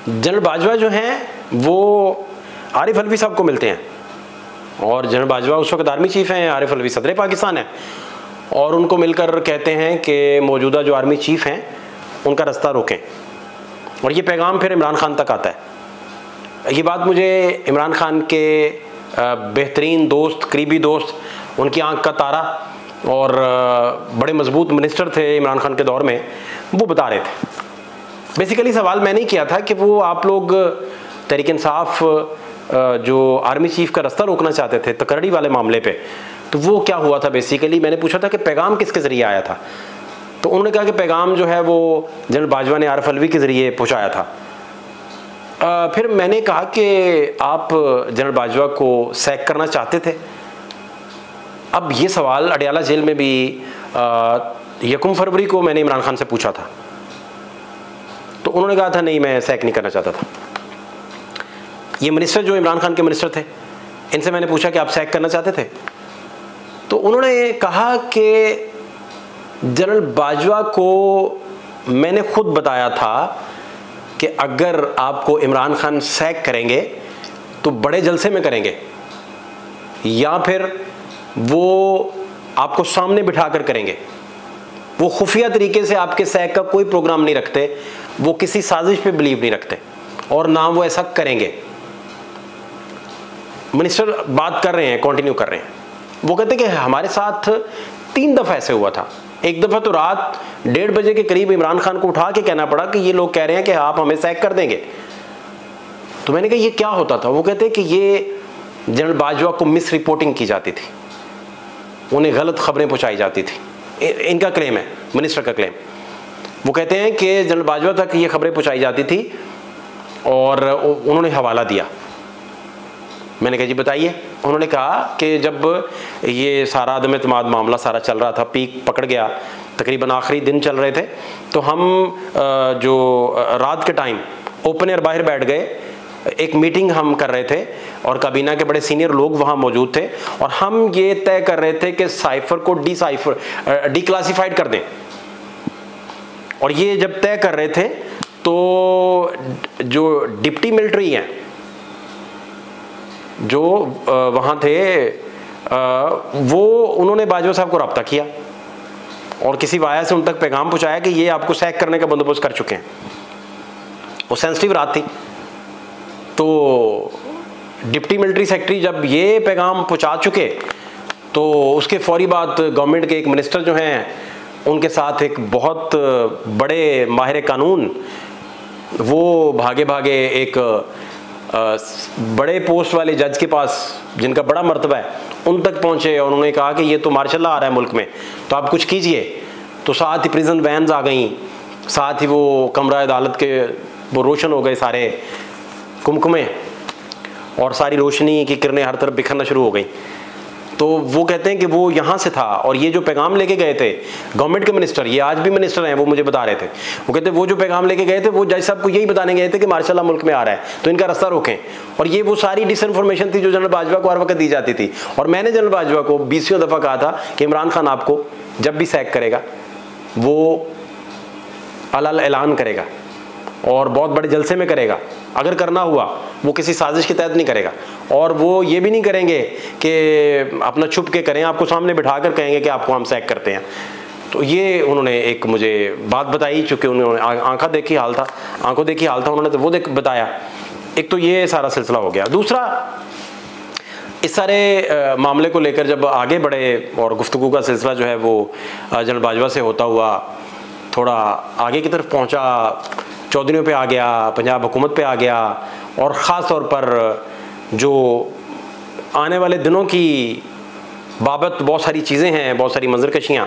General Bajwa जो हैं वो आरिफ अलवी साहब को मिलते हैं और जनरल बाजवा उस वक्त आर्मी चीफ हैं, आरिफ अलवी सदर पाकिस्तान है, और उनको मिलकर कहते हैं कि मौजूदा जो आर्मी चीफ हैं उनका रास्ता रोकें। और ये पैगाम फिर इमरान खान तक आता है। ये बात मुझे इमरान खान के बेहतरीन दोस्त, करीबी दोस्त, उनकी आंख का तारा और बड़े मजबूत मिनिस्टर थे इमरान खान के दौर में, वो बता रहे थे। बेसिकली सवाल मैंने ही किया था कि वो आप लोग तहरीक इंसाफ जो आर्मी चीफ का रास्ता रोकना चाहते थे तकरड़ी वाले मामले पे, तो वो क्या हुआ था? बेसिकली मैंने पूछा था कि पैगाम किसके ज़रिए आया था, तो उन्होंने कहा कि पैगाम जो है वो जनरल बाजवा ने आरिफ अलवी के ज़रिए पहुँचाया था। फिर मैंने कहा कि आप जनरल बाजवा को सैक करना चाहते थे। अब ये सवाल अडयाला जेल में भी 1 फरवरी को मैंने इमरान खान से पूछा था, तो उन्होंने कहा था नहीं, मैं सैक नहीं करना चाहता था। ये मिनिस्टर जो इमरान खान के मिनिस्टर थे, इनसे मैंने पूछा कि आप सैक करना चाहते थे, तो उन्होंने कहा कि जनरल बाजवा को मैंने खुद बताया था कि अगर आपको इमरान खान सैक करेंगे तो बड़े जलसे में करेंगे, या फिर वो आपको सामने बिठाकर करेंगे। वो खुफिया तरीके से आपके सैक का कोई प्रोग्राम नहीं रखते, वो किसी साजिश पे बिलीव नहीं रखते, और ना वो ऐसा करेंगे। मिनिस्टर बात कर रहे हैं, कंटिन्यू कर रहे हैं। वो कहते कि हमारे साथ 3 दफ़ा ऐसे हुआ था। एक दफ़ा तो रात 1:30 बजे के करीब इमरान खान को उठा के कहना पड़ा कि ये लोग कह रहे हैं कि आप हमें सैक कर देंगे। तो मैंने कहा ये क्या होता था? वो कहते हैं कि ये जनरल बाजवा को मिस रिपोर्टिंग की जाती थी, उन्हें गलत खबरें पहुंचाई जाती थी। इनका क्लेम है, मिनिस्टर का क्लेम। वो कहते हैं कि जनरल बाजवा तक ये खबरें पहुंचाई जाती थी और उन्होंने हवाला दिया। मैंने कहा जी बताइए। उन्होंने कहा कि जब ये सारा अदम एतमाद मामला सारा चल रहा था, पीक पकड़ गया, तकरीबन आखिरी दिन चल रहे थे, तो हम जो रात के टाइम ओपन एयर बाहर बैठ गए, एक मीटिंग हम कर रहे थे और काबीना के बड़े सीनियर लोग वहाँ मौजूद थे, और हम ये तय कर रहे थे कि साइफर को डिक्लासिफाइड कर दें। और ये जब तय कर रहे थे तो जो डिप्टी मिलिट्री हैं जो वहाँ थे, वो उन्होंने बाजवा साहब को रब्ता किया और किसी वाया से उन तक पैगाम पहुँचाया कि ये आपको सैक करने का बंदोबस्त कर चुके हैं। वो सेंसिटिव रात थी, तो डिप्टी मिलिट्री सेक्रेटरी जब ये पैगाम पहुँचा चुके तो उसके फौरी बाद गवर्नमेंट के एक मिनिस्टर जो हैं, उनके साथ एक बहुत बड़े माहिर कानून, वो भागे भागे एक बड़े पोस्ट वाले जज के पास जिनका बड़ा मर्तबा है, उन तक पहुंचे और उन्होंने कहा कि ये तो मार्शल लॉ आ रहा है मुल्क में, तो आप कुछ कीजिए। तो साथ ही प्रिजन वैन्स आ गई, साथ ही वो कमरा अदालत के वो रोशन हो गए सारे कुमकुमे, और सारी रोशनी की किरणें हर तरफ बिखरना शुरू हो गई। तो वो कहते हैं कि वो यहाँ से था, और ये जो पैगाम लेके गए थे गवर्नमेंट के मिनिस्टर, ये आज भी मिनिस्टर हैं, वो मुझे बता रहे थे, वो कहते हैं वो जो पैगाम लेके गए थे वो जज साहब को यही बताने गए थे कि मार्शल लॉ मुल्क में आ रहा है, तो इनका रास्ता रोकें। और ये वो सारी डिसइंफॉर्मेशन थी जो जनरल बाजवा को हर वक्त दी जाती थी। और मैंने जनरल बाजवा को 20वीं दफ़ा कहा था कि इमरान खान आपको जब भी सैक करेगा वो अलग ऐलान करेगा और बहुत बड़े जलसे में करेगा। अगर करना हुआ वो किसी साजिश के तहत नहीं करेगा, और वो ये भी नहीं करेंगे कि अपना छुप के करें, आपको सामने बिठा कर कहेंगे कि आपको हम सैक करते हैं। तो ये उन्होंने एक मुझे बात बताई, चूँकि उन्होंने आंखों देखी हाल था उन्होंने, तो वो बताया। एक तो ये सारा सिलसिला हो गया। दूसरा, इस सारे मामले को लेकर जब आगे बढ़े और गुफ्तगू का सिलसिला जो है वो जनरल बाजवा से होता हुआ थोड़ा आगे की तरफ पहुँचा, चौधरियों पे आ गया, पंजाब हुकूमत पे आ गया, और ख़ास तौर पर जो आने वाले दिनों की बाबत बहुत सारी चीज़ें हैं, बहुत सारी मंजरकशियाँ,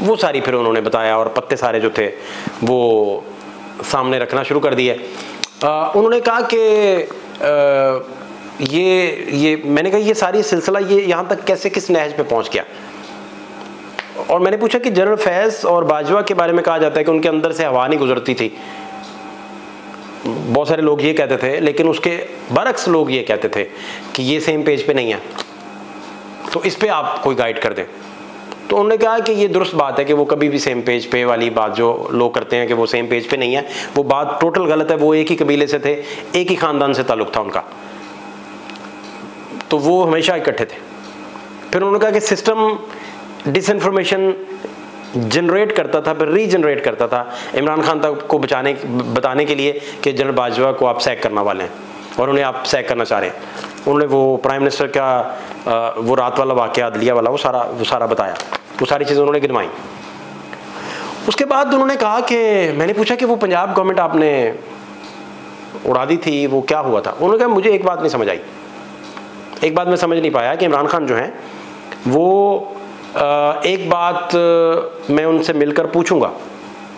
वो सारी फिर उन्होंने बताया और पत्ते सारे जो थे वो सामने रखना शुरू कर दिए। उन्होंने कहा कि ये मैंने कहा ये सारी सिलसिला ये यहाँ तक कैसे किस नहज पे पहुँच गया। और मैंने पूछा कि जनरल फैज़ और बाजवा के बारे में कहा जाता है कि उनके अंदर से हवा नहीं गुजरती थी, बहुत सारे लोग ये कहते थे, लेकिन उसके बरक्स लोग ये कहते थे कि ये सेम पेज पे नहीं है, तो इस पे आप कोई गाइड कर दें। तो उन्होंने कहा कि ये दुरुस्त बात है कि वो कभी भी सेम पेज पे वाली बात जो लोग करते हैं कि वो सेम पेज पे नहीं है, वो बात टोटल गलत है। वो एक ही कबीले से थे, एक ही ख़ानदान से ताल्लुक़ था उनका, तो वो हमेशा इकट्ठे थे। फिर उन्होंने कहा कि सिस्टम डिसइंफॉर्मेशन जनरेट करता था, फिर रीजनरेट करता था इमरान खान तक को बताने के लिए कि जनरल बाजवा को आप सैक करने वाले हैं और उन्हें आप सैक करना चाह रहे हैं। उन्होंने वो प्राइम मिनिस्टर का वो रात वाला वाक़या अदलिया वाला वो सारा बताया, वो सारी चीज़ें उन्होंने गिनवाई। उसके बाद उन्होंने कहा कि मैंने पूछा कि वो पंजाब गवर्नमेंट आपने उड़ा दी थी, वो क्या हुआ था? उन्होंने कहा मुझे एक बात नहीं समझ आई, एक बात मैं समझ नहीं पाया कि इमरान खान जो हैं वो एक बात मैं उनसे मिलकर पूछूंगा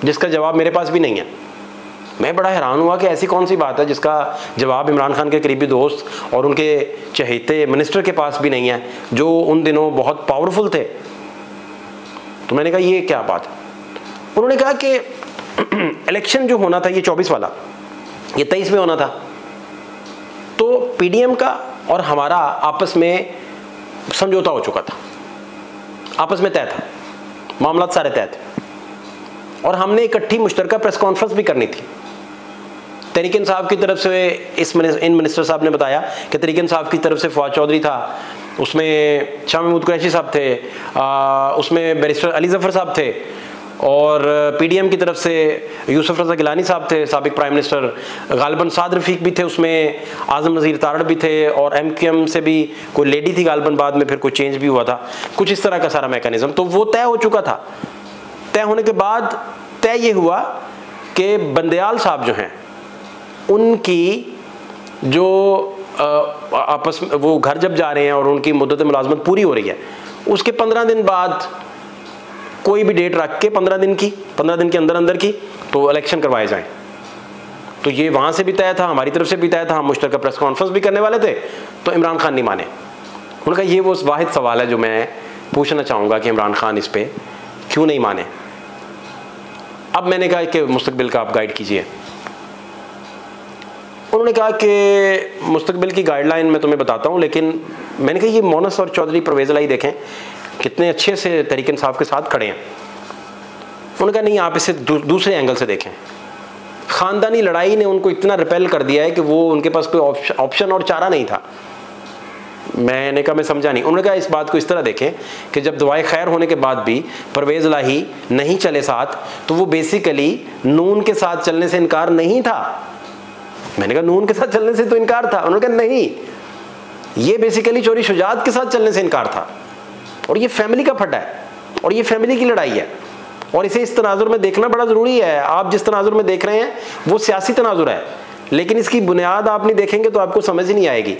जिसका जवाब मेरे पास भी नहीं है। मैं बड़ा हैरान हुआ कि ऐसी कौन सी बात है जिसका जवाब इमरान खान के करीबी दोस्त और उनके चहेते मिनिस्टर के पास भी नहीं है, जो उन दिनों बहुत पावरफुल थे। तो मैंने कहा ये क्या बात? उन्होंने कहा कि इलेक्शन जो होना था ये 24 वाला, ये 23 में होना था, तो पीडीएम का और हमारा आपस में समझौता हो चुका था, आपस में तय था, मामला सारे तय थे, और हमने इकट्ठी मुश्तरका प्रेस कॉन्फ्रेंस भी करनी थी। तहरीक इंसाफ की तरफ से इन मिनिस्टर साहब ने बताया कि तहरीक इंसाफ की तरफ से फवाद चौधरी था, उसमें शाह महमूद कुरैशी साहब थे, उसमें बैरिस्टर अली जफ़र साहब थे, और पीडीएम की तरफ से यूसुफ रज़ा गिलानी साहब थे, साबिक प्राइम मिनिस्टर, गालिबन साद रफ़ीक भी थे, उसमें आज़म नज़ीर तारड़ भी थे, और एमक्यूएम से भी कोई लेडी थी गालिबन, बाद में फिर कोई चेंज भी हुआ था, कुछ इस तरह का सारा मैकेनिज़्म। तो वो तय हो चुका था। तय होने के बाद तय ये हुआ कि बंदयाल साहब जो हैं उनकी जो आपस में वो घर जब जा रहे हैं और उनकी मुद्दत मुलाजमत पूरी हो रही है, उसके 15 दिन बाद कोई भी डेट रख के 15 दिन के अंदर की तो इलेक्शन करवाए जाएं। तो ये वहाँ से भी तय था, हमारी तरफ से भी तय था, हम मुश्तरका प्रेस कॉन्फ्रेंस भी करने वाले थे, तो इमरान खान नहीं माने। उनका ये वो वाहिद सवाल है जो मैं पूछना चाहूँगा कि इमरान खान इस पर क्यों नहीं माने। अब मैंने कहा कि मुस्तकबिल का आप गाइड कीजिए। उन्होंने कहा कि मुस्तकबिल की गाइडलाइन मैं तुम्हें बताता हूँ, लेकिन मैंने कहा ये मोनस और चौधरी परवेज़ इलाही देखें कितने अच्छे से तहरीक इंसाफ के साथ खड़े हैं। उन्होंने कहा नहीं, आप इसे दूसरे एंगल से देखें। ख़ानदानी लड़ाई ने उनको इतना रिपेल कर दिया है कि वो उनके पास कोई ऑप्शन और चारा नहीं था। मैंने कहा मैं समझा नहीं। उन्होंने कहा इस बात को इस तरह देखें कि जब दुआए खैर होने के बाद भी परवेज़ इलाही नहीं चले साथ, तो वो बेसिकली नून के साथ चलने से इनकार नहीं था। मैंने कहा नून के साथ चलने से तो इनकार था। उन्होंने कहा नहीं, ये बेसिकली चोरी शुजात के साथ चलने से इनकार था, और ये फैमिली का फटा है और ये फैमिली की लड़ाई है, और इसे इस तनाजुर में देखना बड़ा ज़रूरी है। आप जिस तनाजुर में देख रहे हैं वो सियासी तनाजुर है, लेकिन इसकी बुनियाद आप नहीं देखेंगे तो आपको समझ ही नहीं आएगी।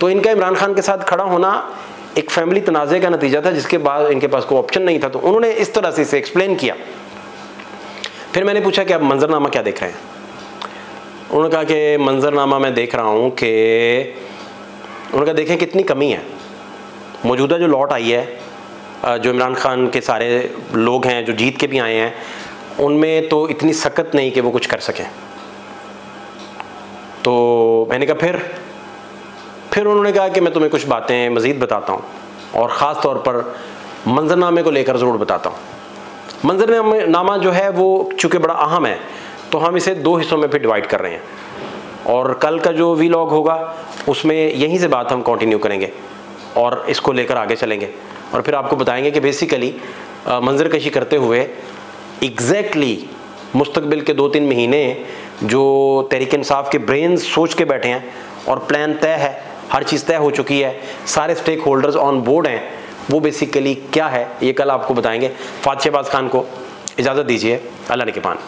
तो इनका इमरान खान के साथ खड़ा होना एक फैमिली तनाज़े का नतीजा था, जिसके बाद इनके पास कोई ऑप्शन नहीं था। तो उन्होंने इस तरह से इसे एक्सप्लेन किया। फिर मैंने पूछा कि आप मंजरनामा क्या देख रहे हैं? उन्होंने कहा कि मंजरनामा मैं देख रहा हूँ कि, उन्होंने कहा देखें कितनी कमी है। मौजूदा जो लॉट आई है, जो इमरान खान के सारे लोग हैं जो जीत के भी आए हैं, उनमें तो इतनी सख्त नहीं कि वो कुछ कर सकें। तो मैंने कहा फिर उन्होंने कहा कि मैं तुम्हें कुछ बातें मज़ीद बताता हूँ, और ख़ास तौर पर मंजरनामे को लेकर ज़रूर बताता हूँ। मंजरनामा जो है वो चूँकि बड़ा अहम है, तो हम इसे 2 हिस्सों में फिर डिवाइड कर रहे हैं, और कल का जो वीलॉग होगा उसमें यहीं से बात हम कंटिन्यू करेंगे और इसको लेकर आगे चलेंगे, और फिर आपको बताएंगे कि बेसिकली मंजरकशी करते हुए एग्जैक्टली मुस्तकबिल के 2-3 महीने जो तहरीक इंसाफ के ब्रेन्स सोच के बैठे हैं, और प्लान तय है, हर चीज़ तय हो चुकी है, सारे स्टेक होल्डर्स ऑन बोर्ड हैं, वो बेसिकली क्या है ये कल आपको बताएंगे। फात शहबाज खान को इजाज़त दीजिए। अल्लाह ने के पान।